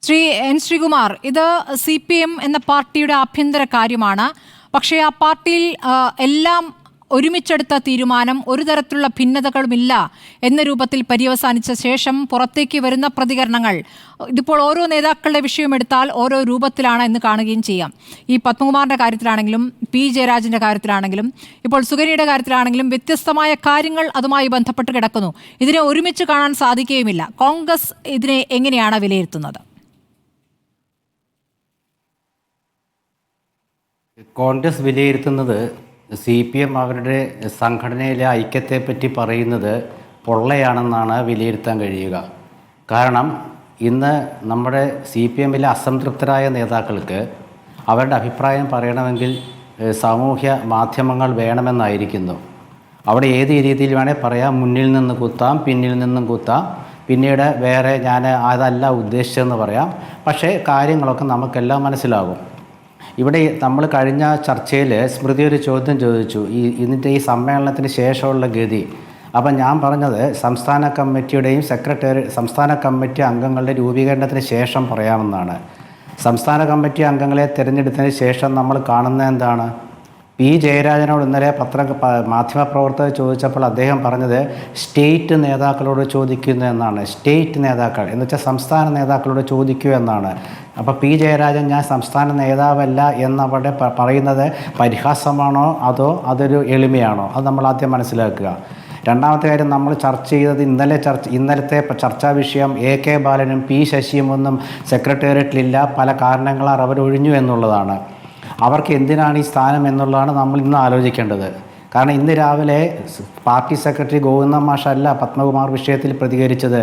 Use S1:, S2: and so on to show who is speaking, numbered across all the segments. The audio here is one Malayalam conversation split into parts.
S1: ശ്രീ എൻ ശ്രീകുമാർ, ഇത് CPM എന്ന പാർട്ടിയുടെ ആഭ്യന്തര കാര്യമാണ്. പക്ഷേ ആ പാർട്ടിയിൽ എല്ലാം ഒരുമിച്ചെടുത്ത തീരുമാനം ഒരു തരത്തിലുള്ള ഭിന്നതകളുമില്ല എന്ന രൂപത്തിൽ പര്യവസാനിച്ച ശേഷം പുറത്തേക്ക് വരുന്ന പ്രതികരണങ്ങൾ ഇതിപ്പോൾ ഓരോ നേതാക്കളുടെ വിഷയം എടുത്താൽ ഓരോ രൂപത്തിലാണ് എന്ന് കാണുകയും ചെയ്യാം. ഈ പത്മകുമാറിൻ്റെ കാര്യത്തിലാണെങ്കിലും പി ജയരാജൻ്റെ കാര്യത്തിലാണെങ്കിലും ഇപ്പോൾ സുകന്യയുടെ കാര്യത്തിലാണെങ്കിലും വ്യത്യസ്തമായ കാര്യങ്ങൾ അതുമായി ബന്ധപ്പെട്ട് കിടക്കുന്നു. ഇതിനെ ഒരുമിച്ച് കാണാൻ സാധിക്കുകയുമില്ല. കോൺഗ്രസ് ഇതിനെ എങ്ങനെയാണ് വിലയിരുത്തുന്നത്?
S2: കോൺഗ്രസ് വിലയിരുത്തുന്നത് CPM അവരുടെ സംഘടനയിലെ ഐക്യത്തെപ്പറ്റി പറയുന്നത് പൊള്ളയാണെന്നാണ് വിലയിരുത്താൻ കഴിയുക. കാരണം ഇന്ന് നമ്മുടെ CPMലെ അസംതൃപ്തരായ നേതാക്കൾക്ക് അവരുടെ അഭിപ്രായം പറയണമെങ്കിൽ സാമൂഹ്യ മാധ്യമങ്ങൾ വേണമെന്നായിരിക്കുന്നു. അവിടെ ഏത് രീതിയിൽ വേണേൽ പറയാം, മുന്നിൽ നിന്ന് കുത്താം, പിന്നിൽ നിന്നും കുത്താം, പിന്നീട് വേറെ ഞാൻ അതല്ല ഉദ്ദേശിച്ചതെന്ന് പറയാം. പക്ഷേ കാര്യങ്ങളൊക്കെ നമുക്കെല്ലാം മനസ്സിലാകും. ഇവിടെ നമ്മൾ കഴിഞ്ഞ ചർച്ചയിൽ സ്മൃതി ഒരു ചോദ്യം ചോദിച്ചു, ഇതിൻ്റെ ഈ സമ്മേളനത്തിന് ശേഷമുള്ള ഗതി. അപ്പം ഞാൻ പറഞ്ഞത് സംസ്ഥാന കമ്മിറ്റിയുടെയും സംസ്ഥാന കമ്മിറ്റി അംഗങ്ങളുടെ രൂപീകരണത്തിന് ശേഷം പറയാമെന്നാണ്. സംസ്ഥാന കമ്മിറ്റി അംഗങ്ങളെ തിരഞ്ഞെടുത്തതിന് ശേഷം നമ്മൾ കാണുന്നത് എന്താണ്? പി ജയരാജനോട് ഇന്നലെ മാധ്യമപ്രവർത്തകർ ചോദിച്ചപ്പോൾ അദ്ദേഹം പറഞ്ഞത് സ്റ്റേറ്റ് നേതാക്കളോട് ചോദിക്കുന്നു എന്നാണ്. സ്റ്റേറ്റ് നേതാക്കൾ എന്ന് വെച്ചാൽ സംസ്ഥാന നേതാക്കളോട് ചോദിക്കൂ എന്നാണ്. അപ്പോൾ പി ജയരാജൻ ഞാൻ സംസ്ഥാന നേതാവല്ല എന്നവിടെ പറയുന്നത് പരിഹാസമാണോ അതോ അതൊരു എളിമയാണോ? അത് നമ്മൾ ആദ്യം മനസ്സിലാക്കുക. രണ്ടാമത്തെ കാര്യം, നമ്മൾ ചർച്ച ചെയ്തത് ഇന്നലത്തെ ചർച്ചാ വിഷയം AK ബാലനും P ശശിയും ഒന്നും സെക്രട്ടേറിയറ്റിലില്ല, പല കാരണങ്ങളാൽ അവരൊഴിഞ്ഞു എന്നുള്ളതാണ്. അവർക്ക് എന്തിനാണ് ഈ സ്ഥാനം എന്നുള്ളതാണ് നമ്മൾ ഇന്ന് ആലോചിക്കേണ്ടത്. കാരണം ഇന്ന് രാവിലെ പാർട്ടി സെക്രട്ടറി ഗോവിന്ദൻ മാഷല്ല പത്മകുമാർ വിഷയത്തിൽ പ്രതികരിച്ചത്,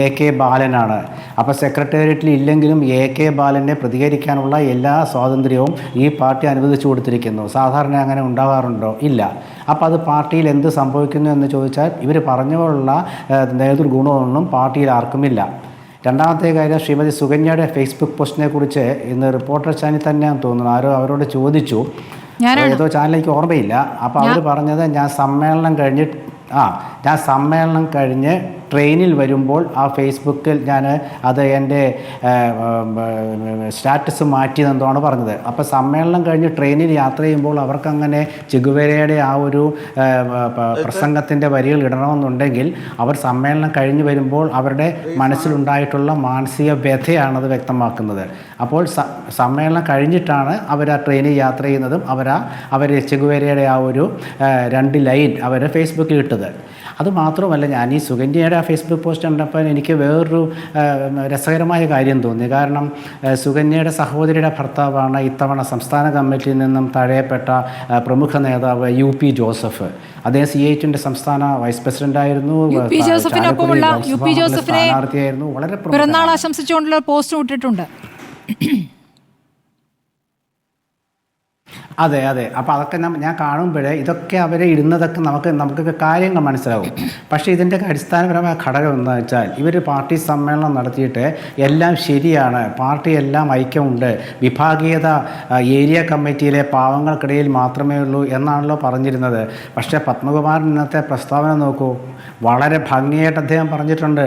S2: AK ബാലനാണ്. അപ്പോൾ സെക്രട്ടേറിയറ്റിൽ ഇല്ലെങ്കിലും AK ബാലനെ പ്രതികരിക്കാനുള്ള എല്ലാ സ്വാതന്ത്ര്യവും ഈ പാർട്ടി അനുവദിച്ചു കൊടുത്തിരിക്കുന്നു. സാധാരണ അങ്ങനെ ഉണ്ടാകാറുണ്ടോ? ഇല്ല. അപ്പോൾ അത് പാർട്ടിയിൽ എന്ത് സംഭവിക്കുന്നു എന്ന് ചോദിച്ചാൽ ഇവർ പറഞ്ഞുള്ള നേതൃഗുണമൊന്നും പാർട്ടിയിൽ ആർക്കുമില്ല. രണ്ടാമത്തെ കാര്യം, ശ്രീമതി സുകന്യയുടെ ഫേസ്ബുക്ക് പോസ്റ്റിനെ കുറിച്ച് ഇന്ന് റിപ്പോർട്ടർ ചാനൽ തന്നെയാണെന്ന് തോന്നുന്നു, ആരോ അവരോട് ചോദിച്ചു, ഏതോ ചാനലിലേക്ക് ഓർമ്മയില്ല. അപ്പോൾ അവർ പറഞ്ഞത് ഞാൻ സമ്മേളനം കഴിഞ്ഞ് ട്രെയിനിൽ വരുമ്പോൾ ആ ഫേസ്ബുക്കിൽ ഞാൻ അത് എൻ്റെ സ്റ്റാറ്റസ് മാറ്റിയതെന്തോണ് പറഞ്ഞത്. അപ്പോൾ സമ്മേളനം കഴിഞ്ഞ് ട്രെയിനിൽ യാത്ര ചെയ്യുമ്പോൾ അവർക്കങ്ങനെ ചെഗുവേരയുടെ ആ ഒരു പ്രസംഗത്തിൻ്റെ വരികൾ ഇടണമെന്നുണ്ടെങ്കിൽ അവർ സമ്മേളനം കഴിഞ്ഞ് വരുമ്പോൾ അവരുടെ മനസ്സിലുണ്ടായിട്ടുള്ള മാനസിക വ്യഥയാണത് വ്യക്തമാക്കുന്നത്. അപ്പോൾ സമ്മേളനം കഴിഞ്ഞിട്ടാണ് അവർ ആ ട്രെയിനിൽ യാത്ര ചെയ്യുന്നതും അവർ ചെഗുവേരയുടെ ആ ഒരു 2 ലൈൻ അവർ ഫേസ്ബുക്കിൽ ഇട്ടത്. അതുമാത്രമല്ല, ഞാൻ ഈ സുകന്യയുടെ ആ ഫേസ്ബുക്ക് പോസ്റ്റ് കണ്ടപ്പോൾ എനിക്ക് വേറൊരു രസകരമായ കാര്യം തോന്നി. കാരണം സുകന്യയുടെ സഹോദരിയുടെ ഭർത്താവാണ് ഇത്തവണ സംസ്ഥാന കമ്മിറ്റിയിൽ നിന്നും തഴയപ്പെട്ട പ്രമുഖ നേതാവ് UP ജോസഫ്. അദ്ദേഹം CH-ന്റെ സംസ്ഥാന വൈസ് പ്രസിഡന്റായിരുന്നു, സ്ഥാനാർത്ഥിയായിരുന്നു. വളരെ
S1: പിറന്നാൾ ആശംസിച്ചുകൊണ്ടുള്ള പോസ്റ്റ് ഇട്ടിട്ടുണ്ട്.
S2: അതെ. അപ്പോൾ അതൊക്കെ ഞാൻ കാണുമ്പോഴേ ഇതൊക്കെ അവരെ ഇടുന്നതൊക്കെ നമുക്കൊക്കെ കാര്യങ്ങൾ മനസ്സിലാവും. പക്ഷേ ഇതിൻ്റെ അടിസ്ഥാനപരമായ ഘടകം എന്താണെന്ന് വെച്ചാൽ ഇവർ പാർട്ടി സമ്മേളനം നടത്തിയിട്ട് എല്ലാം ശരിയാണ്, പാർട്ടി എല്ലാം ഐക്യമുണ്ട്, വിഭാഗീയത ഏരിയ കമ്മിറ്റിയിലെ പാവങ്ങൾക്കിടയിൽ മാത്രമേ ഉള്ളൂ എന്നാണല്ലോ പറഞ്ഞിരുന്നത്. പക്ഷേ പത്മകുമാരൻ ഇന്നത്തെ പ്രസ്താവന നോക്കൂ, വളരെ ഭംഗിയായിട്ട് അദ്ദേഹം പറഞ്ഞിട്ടുണ്ട്.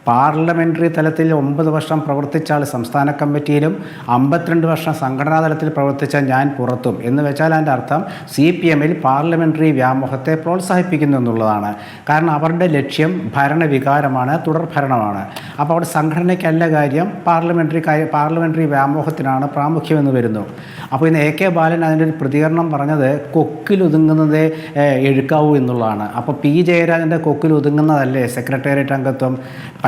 S2: പാർലമെൻ്ററി തലത്തിൽ 9 വർഷം പ്രവർത്തിച്ച ആൾ സംസ്ഥാന കമ്മിറ്റിയിലും 52 വർഷം സംഘടനാ തലത്തിൽ പ്രവർത്തിച്ച ഞാൻ പുറത്തും എന്ന് വെച്ചാൽ അതിൻ്റെ അർത്ഥം CPMൽ പാർലമെൻ്ററി വ്യാമോഹത്തെ പ്രോത്സാഹിപ്പിക്കുന്നു എന്നുള്ളതാണ്. കാരണം അവരുടെ ലക്ഷ്യം ഭരണവികാരമാണ്, തുടർഭരണമാണ്. അപ്പോൾ അവിടെ സംഘടനയ്ക്കല്ല കാര്യം, പാർലമെൻ്ററി വ്യാമോഹത്തിനാണ് പ്രാമുഖ്യമെന്ന് വരുന്നു. അപ്പോൾ ഇന്ന് AK ബാലൻ അതിൻ്റെ ഒരു പ്രതികരണം പറഞ്ഞത് കൊക്കിലൊതുങ്ങുന്നതേ എഴുക്കാവൂ എന്നുള്ളതാണ്. അപ്പോൾ P ജയരാജൻ്റെ കൊക്കിലൊതുങ്ങുന്നതല്ലേ സെക്രട്ടേറിയറ്റ് അംഗത്വം?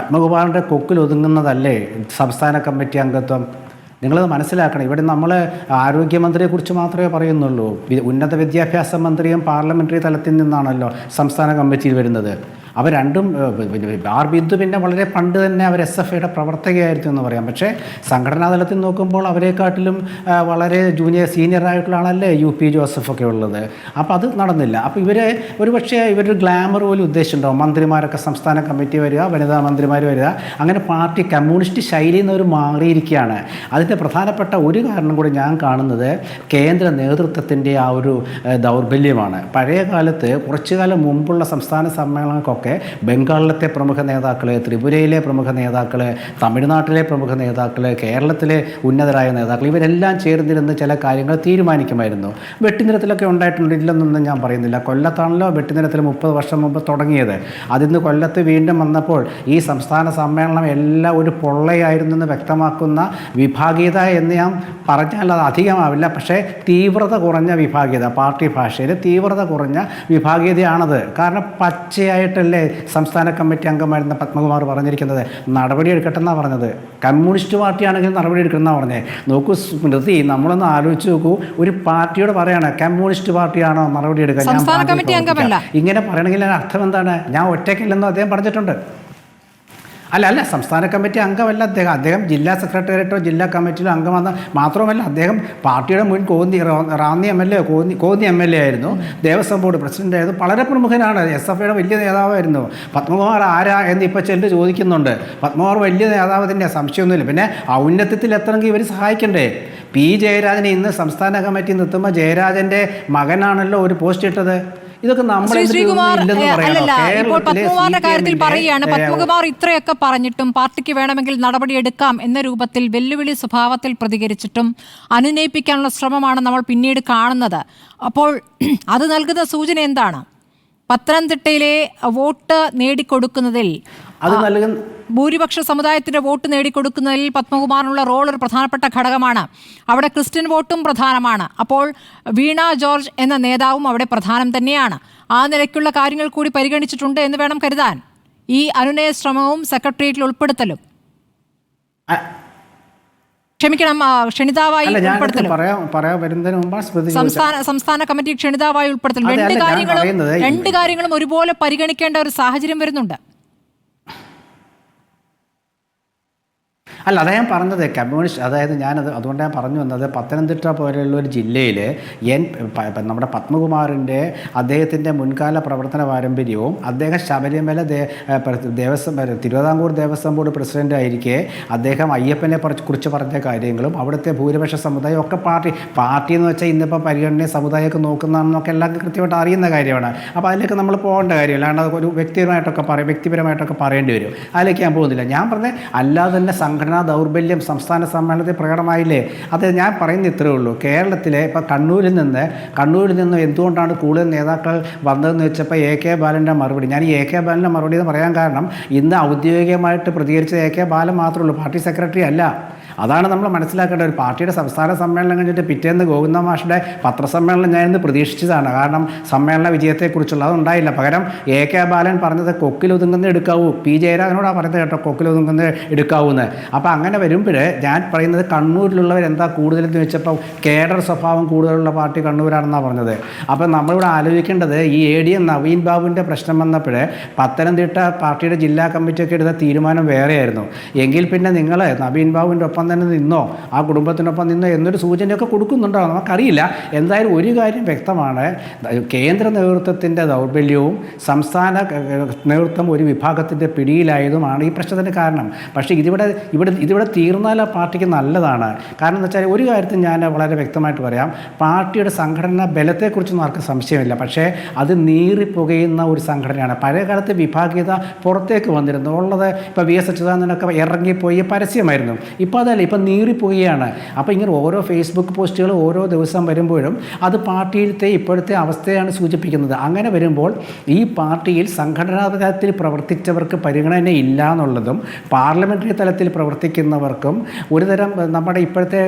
S2: പത്മകുമാറിൻ്റെ കൊക്കിൽ ഒതുങ്ങുന്നതല്ലേ സംസ്ഥാന കമ്മിറ്റി അംഗത്വം? നിങ്ങളത് മനസ്സിലാക്കണം. ഇവിടെ നമ്മൾ ആരോഗ്യമന്ത്രിയെക്കുറിച്ച് മാത്രമേ പറയുന്നുള്ളൂ. ഉന്നത വിദ്യാഭ്യാസ മന്ത്രിയും പാർലമെൻ്ററി തലത്തിൽ നിന്നാണല്ലോ സംസ്ഥാന കമ്മിറ്റിയിൽ വരുന്നത്. അവർ രണ്ടും ബിന്ദു പിന്നെ വളരെ പണ്ട് തന്നെ അവർ SFIയുടെ പ്രവർത്തകയായിരുന്നു എന്ന് പറയാം. പക്ഷേ സംഘടനാ തലത്തിൽ നോക്കുമ്പോൾ അവരെക്കാട്ടിലും വളരെ സീനിയറായിട്ടുള്ള ആളല്ലേ UP ജോസഫൊക്കെ ഉള്ളത്. അപ്പോൾ അത് നടന്നില്ല. അപ്പോൾ ഒരുപക്ഷെ ഇവരൊരു ഗ്ലാമർ പോലും ഉദ്ദേശിച്ചിട്ടുണ്ടാവും. മന്ത്രിമാരൊക്കെ സംസ്ഥാന കമ്മിറ്റി വരിക, വനിതാ മന്ത്രിമാർ വരിക, അങ്ങനെ പാർട്ടി കമ്മ്യൂണിസ്റ്റ് ശൈലിയിൽ നിന്ന് ഒരു മാറിയിരിക്കുകയാണ്. അതിൻ്റെ പ്രധാനപ്പെട്ട ഒരു കാരണം കൂടി ഞാൻ കാണുന്നത് കേന്ദ്ര നേതൃത്വത്തിൻ്റെ ആ ഒരു ദൗർബല്യമാണ്. പഴയ കാലത്ത് കുറച്ചു കാലം മുമ്പുള്ള സംസ്ഥാന സമ്മേളനങ്ങൾക്കൊക്കെ നേതാക്കളൊക്കെ ബംഗാളിലത്തെ പ്രമുഖ നേതാക്കൾ, ത്രിപുരയിലെ പ്രമുഖ നേതാക്കൾ, തമിഴ്നാട്ടിലെ പ്രമുഖ നേതാക്കൾ, കേരളത്തിലെ ഉന്നതരായ നേതാക്കൾ ഇവരെല്ലാം ചേർന്നിരുന്ന് ചില കാര്യങ്ങൾ തീരുമാനിക്കുമായിരുന്നു. വെട്ടിനിരത്തിലൊക്കെ ഉണ്ടായിട്ടുണ്ട്, ഇല്ലെന്നൊന്നും ഞാൻ പറയുന്നില്ല. കൊല്ലത്താണല്ലോ വെട്ടിനിരത്തിൽ 30 വർഷം മുമ്പ് തുടങ്ങിയത്. അതിന്ന് കൊല്ലത്ത് വീണ്ടും വന്നപ്പോൾ ഈ സംസ്ഥാന സമ്മേളനം എല്ലാം ഒരു പൊള്ളയായിരുന്നു എന്ന് വ്യക്തമാക്കുന്ന വിഭാഗീയത എന്ന് ഞാൻ പറഞ്ഞാൽ അത് അധികമാവില്ല. പക്ഷേ തീവ്രത കുറഞ്ഞ വിഭാഗീയത, പാർട്ടി ഭാഷയിൽ തീവ്രത കുറഞ്ഞ വിഭാഗീയതയാണത്. കാരണം പച്ചയായിട്ടല്ലേ സംസ്ഥാന കമ്മിറ്റി അംഗമായിരുന്ന പത്മകുമാർ പറഞ്ഞിരിക്കുന്നത്. നടപടി എടുക്കട്ടെന്നാണ് പറഞ്ഞത്. കമ്മ്യൂണിസ്റ്റ് പാർട്ടിയാണെങ്കിൽ നടപടി എടുക്കണമെന്നാണ് പറഞ്ഞത്. നോക്കൂ സ്മൃതി, നമ്മളൊന്ന് ആലോചിച്ച് നോക്കൂ, ഒരു പാർട്ടിയോട് പറയാണ് കമ്മ്യൂണിസ്റ്റ് പാർട്ടിയാണോ നടപടി എടുക്കുക, ഇങ്ങനെ പറയണമെങ്കിൽ അർത്ഥം എന്താണ്? ഞാൻ ഒറ്റയ്ക്കില്ലെന്നും അദ്ദേഹം പറഞ്ഞിട്ടുണ്ട്. അല്ല സംസ്ഥാന കമ്മിറ്റി അംഗമല്ല അദ്ദേഹം ജില്ലാ സെക്രട്ടേറിയറ്റോ ജില്ലാ കമ്മിറ്റിയിലോ അംഗമെന്ന് മാത്രമല്ല, അദ്ദേഹം പാർട്ടിയുടെ മുൻ റാന്നി എം എൽ എ ആയിരുന്നു, ദേവസ്വം ബോർഡ് പ്രസിഡന്റ് ആയിരുന്നു, വളരെ പ്രമുഖനാണ്, SFIയുടെ വലിയ നേതാവായിരുന്നു. പത്മകുമാർ ആരാ എന്ന് ഇപ്പോൾ ചിലർ ചോദിക്കുന്നുണ്ട്. പത്മകുമാർ വലിയ നേതാവതിൻ്റെ സംശയമൊന്നുമില്ല. പിന്നെ ഔന്നത്യത്തിൽ എത്തണമെങ്കിൽ ഇവർ സഹായിക്കണ്ടേ? P. ജയരാജനെ ഇന്ന് സംസ്ഥാന കമ്മിറ്റി നിർത്തുമ്പോൾ ജയരാജൻ്റെ മകനാണല്ലോ ഒരു പോസ്റ്റ് ഇട്ടത്. ഇതൊക്കെ
S1: പത്മകുമാറിന്റെ കാര്യത്തിൽ പറയുകയാണ്, പത്മകുമാർ ഇത്രയൊക്കെ പറഞ്ഞിട്ടും പാർട്ടിക്ക് വേണമെങ്കിൽ നടപടിയെടുക്കാം എന്ന രൂപത്തിൽ വെല്ലുവിളി സ്വഭാവത്തിൽ പ്രതികരിച്ചിട്ടും അനുനയിപ്പിക്കാനുള്ള ശ്രമമാണ് നമ്മൾ പിന്നീട് കാണുന്നത്. അപ്പോൾ അത് നൽകുന്ന സൂചന എന്താണ്? പത്തനംതിട്ടയിലെ വോട്ട് നേടിക്കൊടുക്കുന്നതിൽ ഭൂരിപക്ഷ സമുദായത്തിന്റെ വോട്ട് നേടിക്കൊടുക്കുന്നതിൽ പത്മകുമാറിനുള്ള റോൾ ഒരു പ്രധാനപ്പെട്ട ഘടകമാണ്. അവിടെ ക്രിസ്ത്യൻ വോട്ടും പ്രധാനമാണ്. അപ്പോൾ വീണ ജോർജ് എന്ന നേതാവും അവിടെ പ്രധാനം തന്നെയാണ്. ആ നിലയ്ക്കുള്ള കാര്യങ്ങൾ കൂടി പരിഗണിച്ചിട്ടുണ്ട് എന്ന് വേണം കരുതാൻ ഈ അനുനയ ശ്രമവും സെക്രട്ടേറിയറ്റിൽ ഉൾപ്പെടുത്തലും. ക്ഷമിക്കണം, ക്ഷണിതാവായി ഉൾപ്പെടുത്തലും, സംസ്ഥാന കമ്മിറ്റി ക്ഷണിതാവായി ഉൾപ്പെടുത്തലും, രണ്ട് കാര്യങ്ങളും ഒരുപോലെ പരിഗണിക്കേണ്ട ഒരു സാഹചര്യം വരുന്നുണ്ട്.
S2: അല്ല, അതാ ഞാൻ പറഞ്ഞത് കമ്മ്യൂണിസ്റ്റ്, അതായത് അതുകൊണ്ട് ഞാൻ പറഞ്ഞു വന്നത് പത്തനംതിട്ട പോലെയുള്ള ഒരു ജില്ലയിൽ നമ്മുടെ പത്മകുമാറിൻ്റെ അദ്ദേഹത്തിൻ്റെ മുൻകാല പ്രവർത്തന പാരമ്പര്യവും അദ്ദേഹം ശബരിമല തിരുവിതാംകൂർ ദേവസ്വം ബോർഡ് പ്രസിഡൻ്റ് ആയിരിക്കെ അദ്ദേഹം അയ്യപ്പനെ കുറിച്ച് പറഞ്ഞ കാര്യങ്ങളും അവിടുത്തെ ഭൂരിപക്ഷ സമുദായം ഒക്കെ പാർട്ടി എന്ന് വെച്ചാൽ ഇന്നിപ്പോൾ പരിഗണന സമുദായമൊക്കെ നോക്കുന്നതാണെന്നൊക്കെ എല്ലാവർക്കും കൃത്യമായിട്ട് അറിയുന്ന കാര്യമാണ്. അപ്പോൾ അതിലേക്ക് നമ്മൾ പോകേണ്ട കാര്യമില്ല. അല്ലാണ്ട് ഒരു വ്യക്തിപരമായിട്ടൊക്കെ പറയേണ്ടി വരും. അതിലേക്ക് ഞാൻ പോകുന്നില്ല. ഞാൻ പറഞ്ഞത് അല്ലാതെ തന്നെ സംഘടനാ ദൗർബല്യം സംസ്ഥാന സമ്മേളനത്തിൽ പ്രകടമായില്ലേ? അത് ഞാൻ പറയുന്നത് ഇത്രയേ ഉള്ളൂ. കേരളത്തിലെ ഇപ്പോൾ കണ്ണൂരിൽ നിന്ന് എന്തുകൊണ്ടാണ് കൂടുതൽ നേതാക്കൾ വന്നതെന്ന് വെച്ചപ്പോൾ AK ബാലൻ്റെ മറുപടി, ഞാൻ ഈ AK ബാലൻ്റെ മറുപടി എന്ന് പറയാൻ കാരണം ഇന്ന് ഔദ്യോഗികമായിട്ട് പ്രതികരിച്ചത് AK ബാലൻ മാത്രമേ ഉള്ളൂ, പാർട്ടി സെക്രട്ടറി അല്ല. അതാണ് നമ്മൾ മനസ്സിലാക്കേണ്ട. ഒരു പാർട്ടിയുടെ സംസ്ഥാന സമ്മേളനം കഴിഞ്ഞിട്ട് പിറ്റേന്ന് ഗോവിന്ദ മാഷുടെ പത്രസമ്മേളനം ഞാനിന്ന് പ്രതീക്ഷിച്ചതാണ്. കാരണം സമ്മേളന വിജയത്തെക്കുറിച്ചുള്ള അതുണ്ടായില്ല. പകരം AK ബാലൻ പറഞ്ഞത് കൊക്കിലൊതുങ്ങുന്ന എടുക്കാവൂ. P. ജയരാജനോടാണ് പറഞ്ഞത് കേട്ടോ, കൊക്കിലൊതുങ്ങുന്ന എടുക്കാവൂന്ന്. അപ്പോൾ അങ്ങനെ വരുമ്പോൾ ഞാൻ പറയുന്നത് കണ്ണൂരിലുള്ളവരെന്താ കൂടുതലെന്ന് വെച്ചപ്പോൾ കേഡർ സ്വഭാവം കൂടുതലുള്ള പാർട്ടി കണ്ണൂരാണെന്നാണ് പറഞ്ഞത്. അപ്പോൾ നമ്മളിവിടെ ആലോചിക്കേണ്ടത് ഈ ADM നവീൻ ബാബുവിൻ്റെ പ്രശ്നം വന്നപ്പോൾ പത്തനംതിട്ട പാർട്ടിയുടെ ജില്ലാ കമ്മിറ്റിയൊക്കെ എടുത്ത തീരുമാനം വേറെയായിരുന്നു. എങ്കിൽ പിന്നെ നിങ്ങൾ നവീൻ ബാബുവിൻ്റെ ഒപ്പം തന്നെ നിന്നോ, ആ കുടുംബത്തിനൊപ്പം നിന്നോ എന്നൊരു സൂചനയൊക്കെ കൊടുക്കുന്നുണ്ടോ നമുക്കറിയില്ല. എന്തായാലും ഒരു കാര്യം വ്യക്തമാണ്, കേന്ദ്ര നേതൃത്വത്തിൻ്റെ ദൗർബല്യവും സംസ്ഥാന നേതൃത്വം ഒരു വിഭാഗത്തിൻ്റെ പിടിയിലായതുമാണ് ഈ പ്രശ്നത്തിന് കാരണം. പക്ഷേ ഇതിവിടെ തീർന്നാൽ ആ പാർട്ടിക്ക് നല്ലതാണ്. കാരണം എന്ന് വെച്ചാൽ ഒരു കാര്യത്തിൽ ഞാൻ വളരെ വ്യക്തമായിട്ട് പറയാം, പാർട്ടിയുടെ സംഘടനാ ബലത്തെക്കുറിച്ചൊന്നും ആർക്കും സംശയമില്ല. പക്ഷേ അത് നീറിപ്പുകയുന്ന ഒരു സംഘടനയാണ്. പഴയ കാലത്ത് വിഭാഗീയത പുറത്തേക്ക് വന്നിരുന്നു ഉള്ളത്. ഇപ്പോൾ VS അച്യുതാനന്ദനൊക്കെ ഇറങ്ങിപ്പോയി പരസ്യമായിരുന്നു. ഇപ്പോൾ അതല്ല, ഇപ്പം നീറിപ്പോവുകയാണ്. അപ്പോൾ ഇങ്ങനെ ഓരോ ഫേസ്ബുക്ക് പോസ്റ്റുകൾ ഓരോ ദിവസം വരുമ്പോഴും അത് പാർട്ടിയിലത്തെ ഇപ്പോഴത്തെ അവസ്ഥയാണ് സൂചിപ്പിക്കുന്നത്. അങ്ങനെ വരുമ്പോൾ ഈ പാർട്ടിയിൽ സംഘടനാ തലത്തിൽ പ്രവർത്തിച്ചവർക്ക് പരിഗണന ഇല്ല എന്നുള്ളതും പാർലമെൻ്ററി തലത്തിൽ പ്രവർത്തിക്കുന്നവർക്കും ഒരുതരം നമ്മുടെ ഇപ്പോഴത്തെ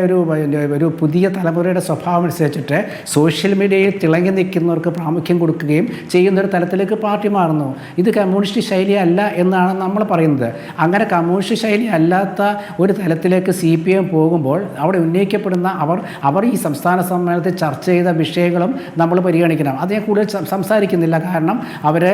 S2: ഒരു പുതിയ തലമുറയുടെ സ്വഭാവം അനുസരിച്ചിട്ട് സോഷ്യൽ മീഡിയയിൽ തിളങ്ങി നിൽക്കുന്നവർക്ക് പ്രാമുഖ്യം കൊടുക്കുകയും ചെയ്യുന്നൊരു തലത്തിലേക്ക് പാർട്ടി മാറുന്നു. ഇത് കമ്മ്യൂണിസ്റ്റ് ശൈലി അല്ല എന്നാണ് നമ്മൾ പറയുന്നത്. അങ്ങനെ കമ്മ്യൂണിസ്റ്റ് ശൈലി അല്ലാത്ത ഒരു തലത്തിലേക്ക് CPM പോകുമ്പോൾ അവിടെ ഉന്നയിക്കപ്പെടുന്ന അവർ ഈ സംസ്ഥാന സമ്മേളനത്തിൽ ചർച്ച ചെയ്ത വിഷയങ്ങളും നമ്മൾ പരിഗണിക്കണം. അത് ഞാൻ കൂടുതൽ സംസാരിക്കുന്നില്ല. കാരണം അവർ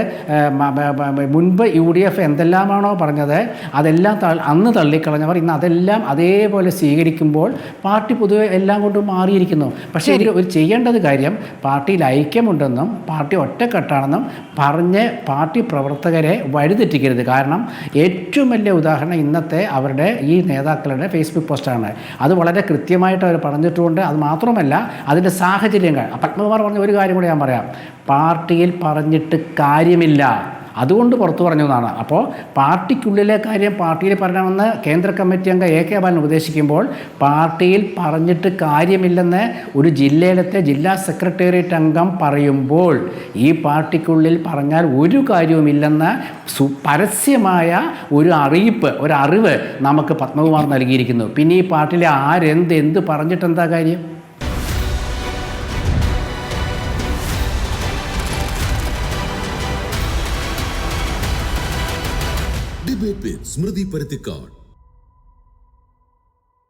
S2: മുൻപ് UDF എന്തെല്ലാമാണോ പറഞ്ഞത് അതെല്ലാം അന്ന് തള്ളിക്കളഞ്ഞവർ ഇന്ന് അതെല്ലാം അതേപോലെ സ്വീകരിക്കുമ്പോൾ പാർട്ടി പൊതുവെ എല്ലാം കൊണ്ടും മാറിയിരിക്കുന്നു. പക്ഷേ ഒരു ചെയ്യേണ്ടത് കാര്യം പാർട്ടിയിൽ ഐക്യമുണ്ടെന്നും പാർട്ടി ഒറ്റക്കെട്ടാണെന്നും പറഞ്ഞ് പാർട്ടി പ്രവർത്തകരെ വഴിതെറ്റിക്കരുത്. കാരണം ഏറ്റവും വലിയ ഉദാഹരണം ഇന്നത്തെ അവരുടെ ഈ നേതാക്കളുടെ ഫേസ്ബുക്ക് പോസ്റ്റാണ്. അത് വളരെ കൃത്യമായിട്ട് അവർ പറഞ്ഞിട്ടുമുണ്ട്. അത് മാത്രമല്ല അതിൻ്റെ സാഹചര്യങ്ങൾ. പത്മകുമാർ പറഞ്ഞ ഒരു കാര്യം കൂടി ഞാൻ പറയാം, പാർട്ടിയിൽ പറഞ്ഞിട്ട് കാര്യമില്ല. അതുകൊണ്ട് പുറത്തു പറഞ്ഞതാണ്. അപ്പോൾ പാർട്ടിക്കുള്ളിലെ കാര്യം പാർട്ടിയിൽ പറയണമെന്ന് കേന്ദ്ര കമ്മിറ്റി അംഗം AK ബാലൻ ഉപദേശിക്കുമ്പോൾ പാർട്ടിയിൽ പറഞ്ഞിട്ട് കാര്യമില്ലെന്ന് ഒരു ജില്ലയിലത്തെ ജില്ലാ സെക്രട്ടേറിയറ്റ് അംഗം പറയുമ്പോൾ ഈ പാർട്ടിക്കുള്ളിൽ പറഞ്ഞാൽ ഒരു കാര്യവുമില്ലെന്ന് പരസ്യമായ ഒരു അറിവ് നമുക്ക് പത്മകുമാർ നൽകിയിരിക്കുന്നു. പിന്നെ ഈ പാർട്ടിയിലെ എന്ത് പറഞ്ഞിട്ടെന്താ കാര്യം?
S3: ഡിബേറ്റ് വിത്ത് സ്മൃതി പരുത്തിക്കാട്.